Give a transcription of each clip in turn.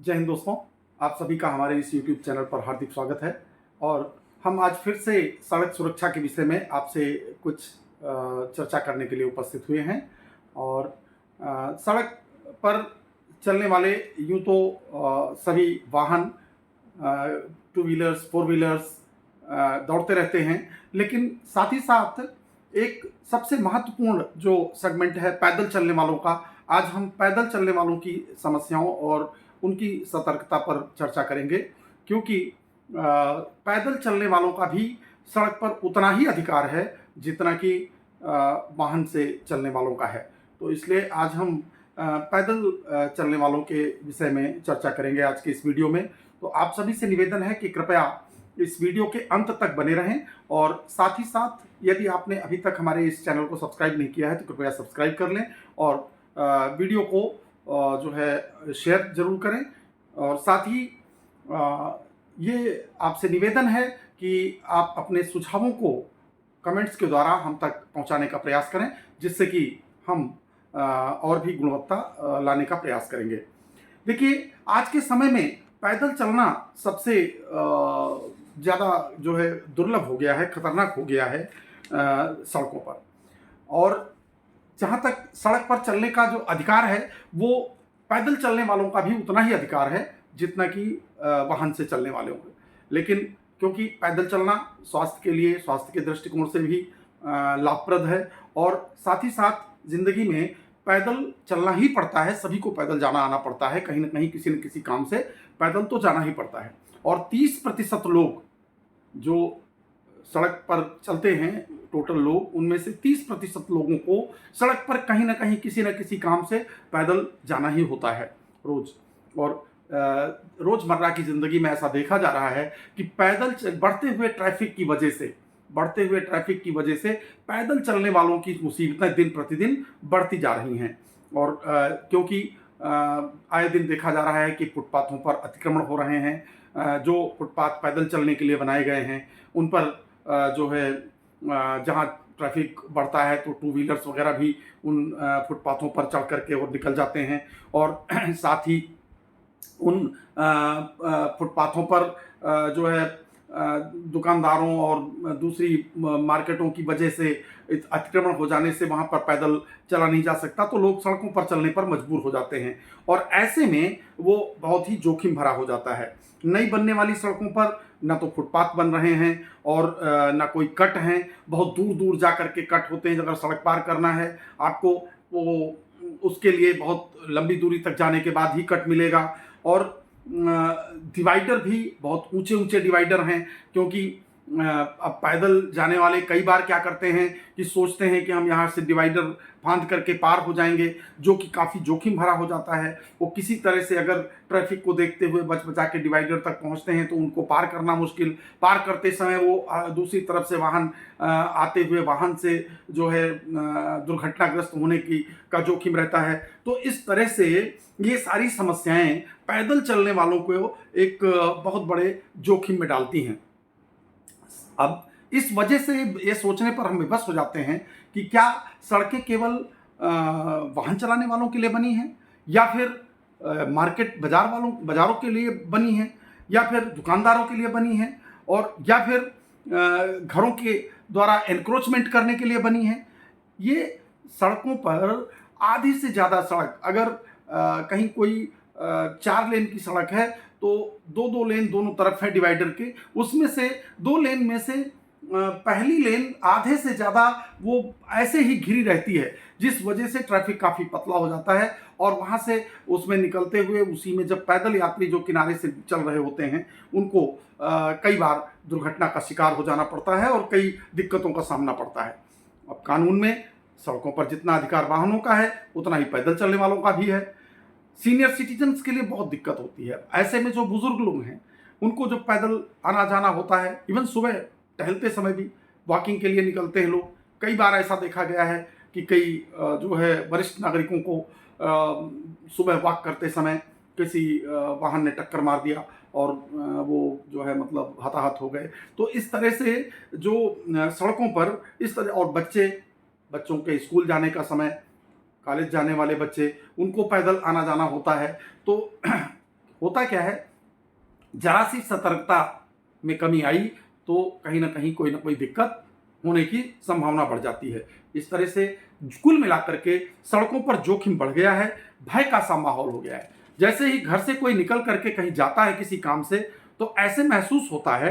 जय हिंद दोस्तों, आप सभी का हमारे इस YouTube चैनल पर हार्दिक स्वागत है। और हम आज फिर से सड़क सुरक्षा के विषय में आपसे कुछ चर्चा करने के लिए उपस्थित हुए हैं। और सड़क पर चलने वाले यूँ तो सभी वाहन, टू व्हीलर्स, फोर व्हीलर्स दौड़ते रहते हैं, लेकिन साथ ही साथ एक सबसे महत्वपूर्ण जो सेगमेंट है पैदल चलने वालों का, आज हम पैदल चलने वालों की समस्याओं और उनकी सतर्कता पर चर्चा करेंगे, क्योंकि पैदल चलने वालों का भी सड़क पर उतना ही अधिकार है जितना कि वाहन से चलने वालों का है। तो इसलिए आज हम पैदल चलने वालों के विषय में चर्चा करेंगे आज के इस वीडियो में। तो आप सभी से निवेदन है कि कृपया इस वीडियो के अंत तक बने रहें, और साथ ही साथ यदि आपने अभी तक हमारे इस चैनल को सब्सक्राइब नहीं किया है तो कृपया सब्सक्राइब कर लें और वीडियो को जो है शेयर जरूर करें। और साथ ही ये आपसे निवेदन है कि आप अपने सुझावों को कमेंट्स के द्वारा हम तक पहुंचाने का प्रयास करें, जिससे कि हम और भी गुणवत्ता लाने का प्रयास करेंगे। देखिए, आज के समय में पैदल चलना सबसे ज़्यादा जो है दुर्लभ हो गया है, खतरनाक हो गया है सड़कों पर। और जहाँ तक सड़क पर चलने का जो अधिकार है, वो पैदल चलने वालों का भी उतना ही अधिकार है जितना कि वाहन से चलने वालों को। लेकिन क्योंकि पैदल चलना स्वास्थ्य के लिए, स्वास्थ्य के दृष्टिकोण से भी लाभप्रद है, और साथ ही साथ ज़िंदगी में पैदल चलना ही पड़ता है, सभी को पैदल जाना आना पड़ता है, कहीं ना कहीं किसी न किसी काम से पैदल तो जाना ही पड़ता है। और 30% लोग जो सड़क पर चलते हैं, टोटल लोग, उनमें से 30% लोगों को सड़क पर कहीं ना कहीं किसी न किसी काम से पैदल जाना ही होता है रोज। और रोजमर्रा की ज़िंदगी में ऐसा देखा जा रहा है कि बढ़ते हुए ट्रैफिक की वजह से पैदल चलने वालों की मुसीबतें दिन प्रतिदिन बढ़ती जा रही हैं। और क्योंकि आए दिन देखा जा रहा है कि फुटपाथों पर अतिक्रमण हो रहे हैं। जो फुटपाथ पैदल चलने के लिए बनाए गए हैं, उन पर जो है जहाँ ट्रैफिक बढ़ता है तो टू व्हीलर्स वगैरह भी उन फुटपाथों पर चढ़ करके और निकल जाते हैं। और साथ ही उन फुटपाथों पर जो है दुकानदारों और दूसरी मार्केटों की वजह से अतिक्रमण हो जाने से वहाँ पर पैदल चला नहीं जा सकता, तो लोग सड़कों पर चलने पर मजबूर हो जाते हैं। और ऐसे में वो बहुत ही जोखिम भरा हो जाता है। नई बनने वाली सड़कों पर ना तो फुटपाथ बन रहे हैं और ना कोई कट हैं, बहुत दूर दूर जा कर के कट होते हैं। अगर सड़क पार करना है आपको, वो उसके लिए बहुत लंबी दूरी तक जाने के बाद ही कट मिलेगा। और डिवाइडर भी बहुत ऊंचे ऊंचे डिवाइडर हैं, क्योंकि अब पैदल जाने वाले कई बार क्या करते हैं कि सोचते हैं कि हम यहाँ से डिवाइडर फांद करके पार हो जाएंगे, जो कि काफ़ी जोखिम भरा हो जाता है। वो किसी तरह से अगर ट्रैफिक को देखते हुए बच बचा के डिवाइडर तक पहुँचते हैं तो उनको पार करना मुश्किल। पार करते समय वो दूसरी तरफ से वाहन आते हुए वाहन से जो है दुर्घटनाग्रस्त होने का जोखिम रहता है। तो इस तरह से ये सारी समस्याएं पैदल चलने वालों को एक बहुत बड़े जोखिम में डालती हैं। अब इस वजह से ये सोचने पर हम विवश हो जाते हैं कि क्या सड़कें केवल वाहन चलाने वालों के लिए बनी हैं, या फिर मार्केट बाजारों के लिए बनी हैं, या फिर दुकानदारों के लिए बनी हैं, और या फिर घरों के द्वारा एनक्रोचमेंट करने के लिए बनी हैं। ये सड़कों पर आधी से ज़्यादा सड़क, अगर कहीं कोई 4 लेन की सड़क है तो 2-2 लेन दोनों तरफ है डिवाइडर के, उसमें से 2 लेन में से पहली लेन आधे से ज़्यादा वो ऐसे ही घिरी रहती है, जिस वजह से ट्रैफिक काफ़ी पतला हो जाता है। और वहाँ से उसमें निकलते हुए उसी में जब पैदल यात्री जो किनारे से चल रहे होते हैं, उनको कई बार दुर्घटना का शिकार हो जाना पड़ता है और कई दिक्कतों का सामना पड़ता है। अब कानून में सड़कों पर जितना अधिकार वाहनों का है, उतना ही पैदल चलने वालों का भी है। सीनियर सिटीजन्स के लिए बहुत दिक्कत होती है। ऐसे में जो बुजुर्ग लोग हैं, उनको जो पैदल आना जाना होता है, इवन सुबह टहलते समय भी वॉकिंग के लिए निकलते हैं लोग। कई बार ऐसा देखा गया है कि कई जो है वरिष्ठ नागरिकों को सुबह वॉक करते समय किसी वाहन ने टक्कर मार दिया और वो जो है मतलब हताहत हो गए। तो इस तरह से जो सड़कों पर इस तरह, और बच्चों के स्कूल जाने का समय, कॉलेज जाने वाले बच्चे, उनको पैदल आना जाना होता है। तो होता क्या है, जरा सी सतर्कता में कमी आई तो कहीं ना कहीं कोई ना कोई दिक्कत होने की संभावना बढ़ जाती है। इस तरह से कुल मिलाकर के सड़कों पर जोखिम बढ़ गया है, भय का सा माहौल हो गया है। जैसे ही घर से कोई निकल करके कहीं जाता है किसी काम से, तो ऐसे महसूस होता है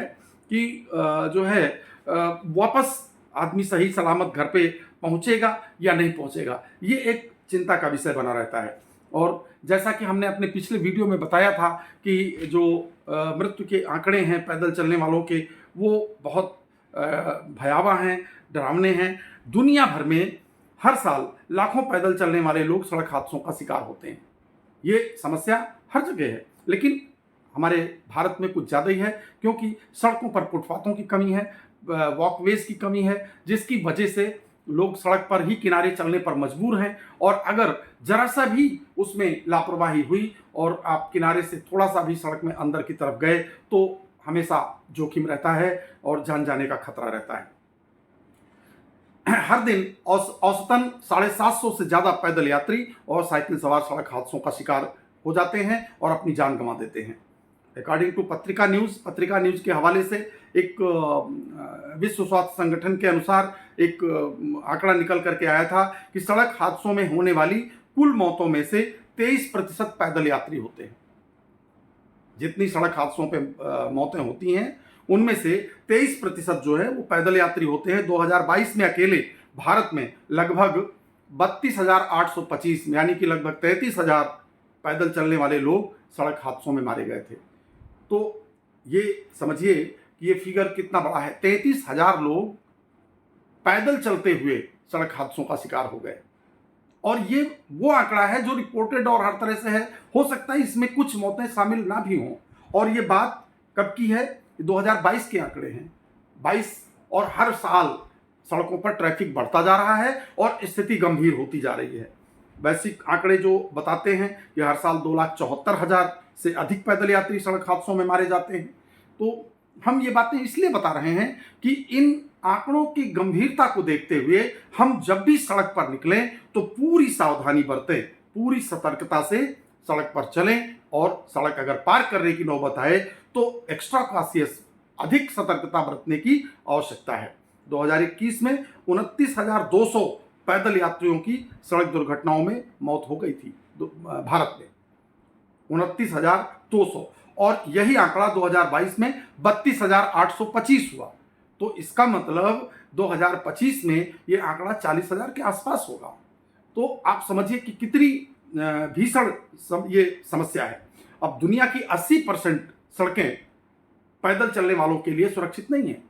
कि जो है वापस आदमी सही सलामत घर पे पहुंचेगा या नहीं पहुंचेगा, ये एक चिंता का विषय बना रहता है। और जैसा कि हमने अपने पिछले वीडियो में बताया था कि जो मृत्यु के आंकड़े हैं पैदल चलने वालों के, वो बहुत भयावह हैं, डरावने हैं। दुनिया भर में हर साल लाखों पैदल चलने वाले लोग सड़क हादसों का शिकार होते हैं। ये समस्या हर जगह है, लेकिन हमारे भारत में कुछ ज़्यादा ही है, क्योंकि सड़कों पर फुटपाथों की कमी है, वॉकवेज की कमी है, जिसकी वजह से लोग सड़क पर ही किनारे चलने पर मजबूर हैं। और अगर जरा सा भी उसमें लापरवाही हुई और आप किनारे से थोड़ा सा भी सड़क में अंदर की तरफ गए तो हमेशा जोखिम रहता है और जान जाने का खतरा रहता है। हर दिन औसतन 750 से ज़्यादा पैदल यात्री और साइकिल सवार सड़क हादसों का शिकार हो जाते हैं और अपनी जान गंवा देते हैं। अकॉर्डिंग टू पत्रिका न्यूज़ के हवाले से एक विश्व स्वास्थ्य संगठन के अनुसार एक आंकड़ा निकल करके आया था कि सड़क हादसों में होने वाली कुल मौतों में से 23% पैदल यात्री होते हैं। जितनी सड़क हादसों पे मौतें होती हैं उनमें से 23% जो है वो पैदल यात्री होते हैं। 2022 में अकेले भारत में लगभग 32,825 यानी कि लगभग 33,000 पैदल चलने वाले लोग सड़क हादसों में मारे गए थे। तो ये समझिए कि ये फिगर कितना बड़ा है। 33,000 लोग पैदल चलते हुए सड़क हादसों का शिकार हो गए, और ये वो आंकड़ा है जो रिपोर्टेड और हर तरह से है। हो सकता है इसमें कुछ मौतें शामिल ना भी हों, और ये बात कब की है, 2022 के आंकड़े हैं। 22 और हर साल सड़कों पर ट्रैफिक बढ़ता जा रहा है और स्थिति गंभीर होती जा रही है। वैश्विक आंकड़े जो बताते हैं कि हर साल 2,74,000 से अधिक पैदल यात्री सड़क हादसों में मारे जाते हैं। तो हम ये बातें इसलिए बता रहे हैं कि इन आंकड़ों की गंभीरता को देखते हुए हम जब भी सड़क पर निकलें तो पूरी सावधानी बरतें, पूरी सतर्कता से सड़क पर चलें, और सड़क अगर पार करने की नौबत आए तो एक्स्ट्रा कॉशियस, अधिक सतर्कता बरतने की आवश्यकता है। 2021 में 29,200 पैदल यात्रियों की सड़क दुर्घटनाओं में मौत हो गई थी भारत में, 29,200, और यही आंकड़ा 2022 में 32,825 हुआ। तो इसका मतलब 2025 में ये आंकड़ा 40,000 के आसपास होगा। तो आप समझिए कि कितनी भीषण ये समस्या है। अब दुनिया की 80% सड़कें पैदल चलने वालों के लिए सुरक्षित नहीं है।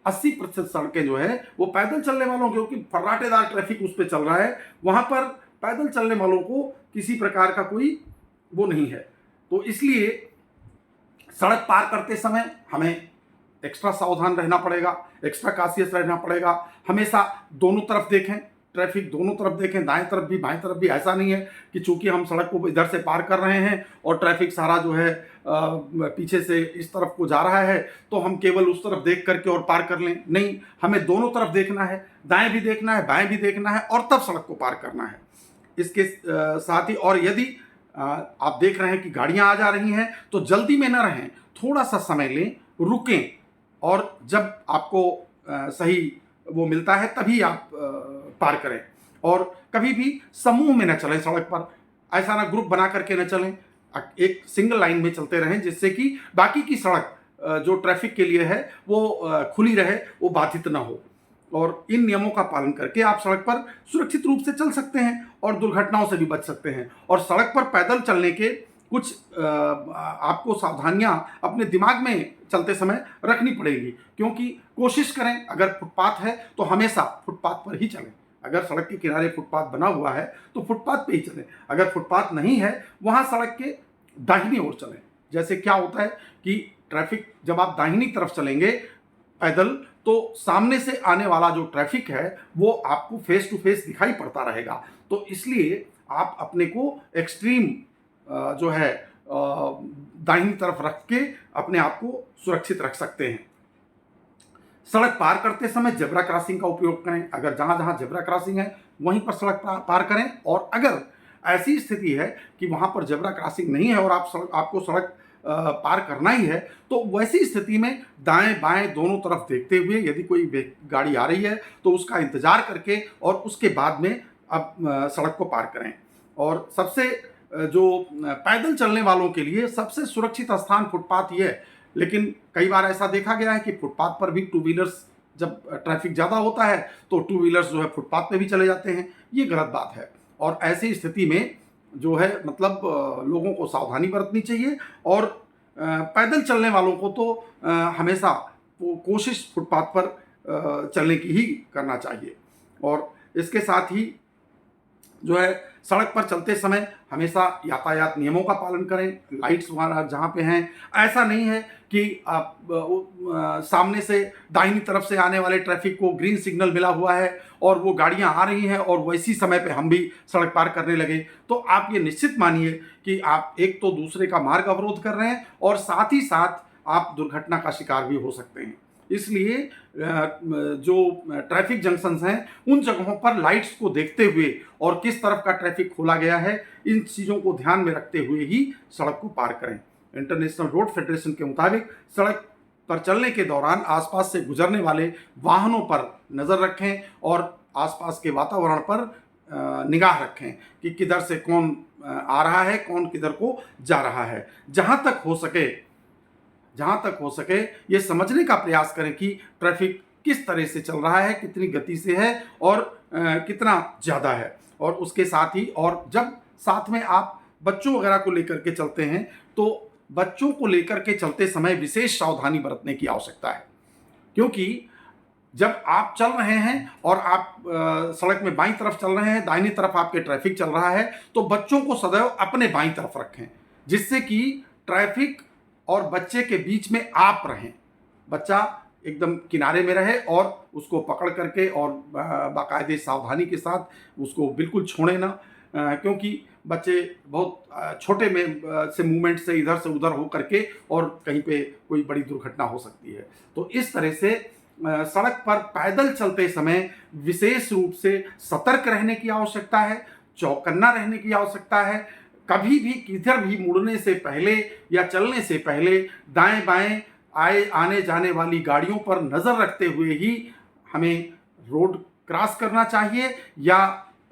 80% सड़कें जो है वो पैदल चलने वालों, क्योंकि फर्राटेदार ट्रैफिक उस पर चल रहा है, वहां पर पैदल चलने वालों को किसी प्रकार का कोई वो नहीं है। तो इसलिए सड़क पार करते समय हमें एक्स्ट्रा सावधान रहना पड़ेगा, एक्स्ट्रा कॉशियस रहना पड़ेगा। हमेशा दोनों तरफ देखें, ट्रैफिक दोनों तरफ देखें, दाएं तरफ भी बाएं तरफ भी। ऐसा नहीं है कि चूंकि हम सड़क को इधर से पार कर रहे हैं और ट्रैफिक सारा जो है पीछे से इस तरफ को जा रहा है तो हम केवल उस तरफ देख करके और पार कर लें। नहीं, हमें दोनों तरफ देखना है, दाएं भी देखना है, बाएं भी देखना है, और तब सड़क को पार करना है। इसके साथ ही, और यदि आप देख रहे हैं कि गाड़ियां आ जा रही हैं तो जल्दी में न रहें, थोड़ा सा समय लें, रुकें, और जब आपको सही वो मिलता है तभी आप पार करें। और कभी भी समूह में न चलें सड़क पर, ऐसा ना ग्रुप बना करके न चलें, एक सिंगल लाइन में चलते रहें, जिससे कि बाकी की सड़क जो ट्रैफिक के लिए है वो खुली रहे, वो बाधित ना हो। और इन नियमों का पालन करके आप सड़क पर सुरक्षित रूप से चल सकते हैं और दुर्घटनाओं से भी बच सकते हैं। और सड़क पर पैदल चलने के कुछ आपको सावधानियां अपने दिमाग में चलते समय रखनी पड़ेगी, क्योंकि कोशिश करें, अगर फुटपाथ है तो हमेशा फुटपाथ पर ही चलें। अगर सड़क के किनारे फुटपाथ बना हुआ है तो फुटपाथ पे ही चलें। अगर फुटपाथ नहीं है वहाँ सड़क के दाहिनी ओर चलें। जैसे क्या होता है कि ट्रैफिक, जब आप दाहिनी तरफ चलेंगे पैदल तो सामने से आने वाला जो ट्रैफिक है वो आपको फेस टू फेस दिखाई पड़ता रहेगा। तो इसलिए आप अपने को एक्सट्रीम जो है दाहिनी तरफ रख के अपने आप को सुरक्षित रख सकते हैं। सड़क पार करते समय जेब्रा क्रॉसिंग का उपयोग करें। अगर जहाँ जहाँ जेब्रा क्रॉसिंग है वहीं पर सड़क पार करें। और अगर ऐसी स्थिति है कि वहाँ पर जेब्रा क्रॉसिंग नहीं है और आपको सड़क पार करना ही है, तो वैसी स्थिति में दाएं बाएं दोनों तरफ देखते हुए यदि कोई गाड़ी आ रही है तो उसका इंतजार करके और उसके बाद में अब सड़क को पार करें। और सबसे जो पैदल चलने वालों के लिए सबसे सुरक्षित स्थान फुटपाथ ही है, लेकिन कई बार ऐसा देखा गया है कि फुटपाथ पर भी टू व्हीलर्स, जब ट्रैफिक ज़्यादा होता है तो टू व्हीलर्स जो है फुटपाथ पे भी चले जाते हैं। ये गलत बात है और ऐसी स्थिति में जो है मतलब लोगों को सावधानी बरतनी चाहिए और पैदल चलने वालों को तो हमेशा कोशिश फुटपाथ पर चलने की ही करना चाहिए। और इसके साथ ही जो है सड़क पर चलते समय हमेशा यातायात नियमों का पालन करें। लाइट्स वगैरह जहाँ पे हैं, ऐसा नहीं है कि आप सामने से दाहिनी तरफ से आने वाले ट्रैफिक को ग्रीन सिग्नल मिला हुआ है और वो गाड़ियाँ आ रही हैं और वैसी समय पे हम भी सड़क पार करने लगे, तो आप ये निश्चित मानिए कि आप एक तो दूसरे का मार्ग अवरोध कर रहे हैं और साथ ही साथ आप दुर्घटना का शिकार भी हो सकते हैं। इसलिए जो ट्रैफिक जंक्शंस हैं उन जगहों पर लाइट्स को देखते हुए और किस तरफ का ट्रैफिक खोला गया है, इन चीज़ों को ध्यान में रखते हुए ही सड़क को पार करें। इंटरनेशनल रोड फेडरेशन के मुताबिक सड़क पर चलने के दौरान आसपास से गुजरने वाले वाहनों पर नज़र रखें और आसपास के वातावरण पर निगाह रखें कि किधर से कौन आ रहा है, कौन किधर को जा रहा है। जहाँ तक हो सके ये समझने का प्रयास करें कि ट्रैफिक किस तरह से चल रहा है, कितनी गति से है और कितना ज़्यादा है। और उसके साथ ही, और जब साथ में आप बच्चों वगैरह को लेकर के चलते हैं तो बच्चों को लेकर के चलते समय विशेष सावधानी बरतने की आवश्यकता है, क्योंकि जब आप चल रहे हैं और आप सड़क में बाईं तरफ चल रहे हैं, दाहिनी तरफ आपके ट्रैफिक चल रहा है, तो बच्चों को सदैव अपने बाईं तरफ रखें, जिससे कि ट्रैफिक और बच्चे के बीच में आप रहें। बच्चा एकदम किनारे में रहे और उसको पकड़ करके और बाकायदे सावधानी के साथ उसको बिल्कुल छोड़े ना, क्योंकि बच्चे बहुत छोटे में से मूवमेंट से इधर से उधर हो करके और कहीं पे कोई बड़ी दुर्घटना हो सकती है। तो इस तरह से सड़क पर पैदल चलते समय विशेष रूप से सतर्क रहने की आवश्यकता है, चौकन्ना रहने की आवश्यकता है। कभी भी किधर भी मुड़ने से पहले या चलने से पहले दाएं बाएं आने जाने वाली गाड़ियों पर नज़र रखते हुए ही हमें रोड क्रॉस करना चाहिए या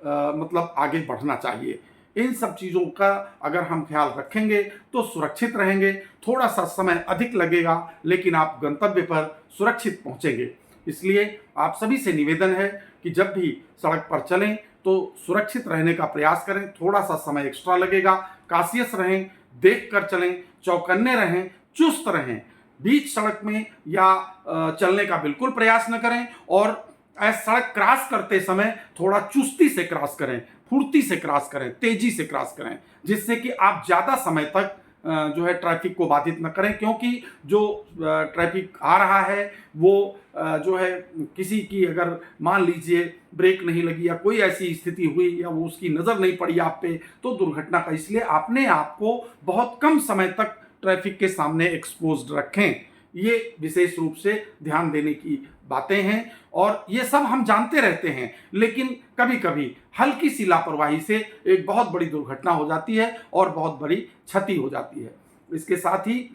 मतलब आगे बढ़ना चाहिए। इन सब चीज़ों का अगर हम ख्याल रखेंगे तो सुरक्षित रहेंगे। थोड़ा सा समय अधिक लगेगा लेकिन आप गंतव्य पर सुरक्षित पहुंचेंगे। इसलिए आप सभी से निवेदन है कि जब भी सड़क पर चलें तो सुरक्षित रहने का प्रयास करें। थोड़ा सा समय एक्स्ट्रा लगेगा, काशियस रहें, देख कर चलें, चौकन्ने रहें, चुस्त रहें। बीच सड़क में या चलने का बिल्कुल प्रयास न करें और सड़क क्रॉस करते समय थोड़ा चुस्ती से क्रॉस करें, फुर्ती से क्रॉस करें, तेजी से क्रॉस करें, जिससे कि आप ज़्यादा समय तक जो है ट्रैफिक को बाधित न करें। क्योंकि जो ट्रैफिक आ रहा है वो जो है किसी की अगर मान लीजिए ब्रेक नहीं लगी या कोई ऐसी स्थिति हुई या वो उसकी नज़र नहीं पड़ी आप पे, तो दुर्घटना का, इसलिए अपने आप को बहुत कम समय तक ट्रैफिक के सामने एक्सपोज्ड रखें। ये विशेष रूप से ध्यान देने की बातें हैं और ये सब हम जानते रहते हैं, लेकिन कभी कभी हल्की सी लापरवाही से एक बहुत बड़ी दुर्घटना हो जाती है और बहुत बड़ी क्षति हो जाती है। इसके साथ ही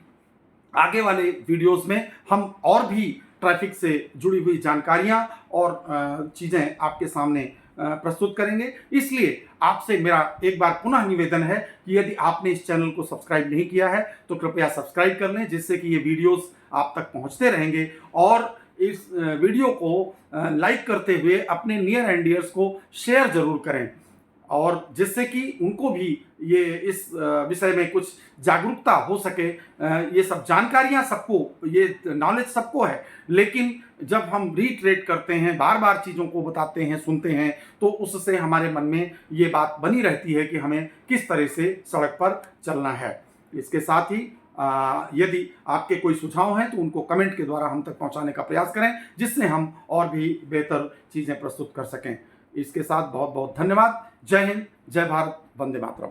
आगे वाले वीडियोस में हम और भी ट्रैफिक से जुड़ी हुई जानकारियां और चीज़ें आपके सामने प्रस्तुत करेंगे। इसलिए आपसे मेरा एक बार पुनः निवेदन है कि यदि आपने इस चैनल को सब्सक्राइब नहीं किया है तो कृपया सब्सक्राइब कर लें, जिससे कि ये वीडियोस आप तक पहुंचते रहेंगे। और इस वीडियो को लाइक करते हुए अपने नियर एंड डियर्स को शेयर जरूर करें, और जिससे कि उनको भी ये इस विषय में कुछ जागरूकता हो सके। ये सब जानकारियां सबको, ये नॉलेज सबको है, लेकिन जब हम रीट्रेट करते हैं, बार बार चीज़ों को बताते हैं, सुनते हैं, तो उससे हमारे मन में ये बात बनी रहती है कि हमें किस तरह से सड़क पर चलना है। इसके साथ ही यदि आपके कोई सुझाव हैं तो उनको कमेंट के द्वारा हम तक पहुंचाने का प्रयास करें, जिससे हम और भी बेहतर चीज़ें प्रस्तुत कर सकें। इसके साथ बहुत बहुत धन्यवाद। जय हिंद, जय भारत, वंदे मातरम।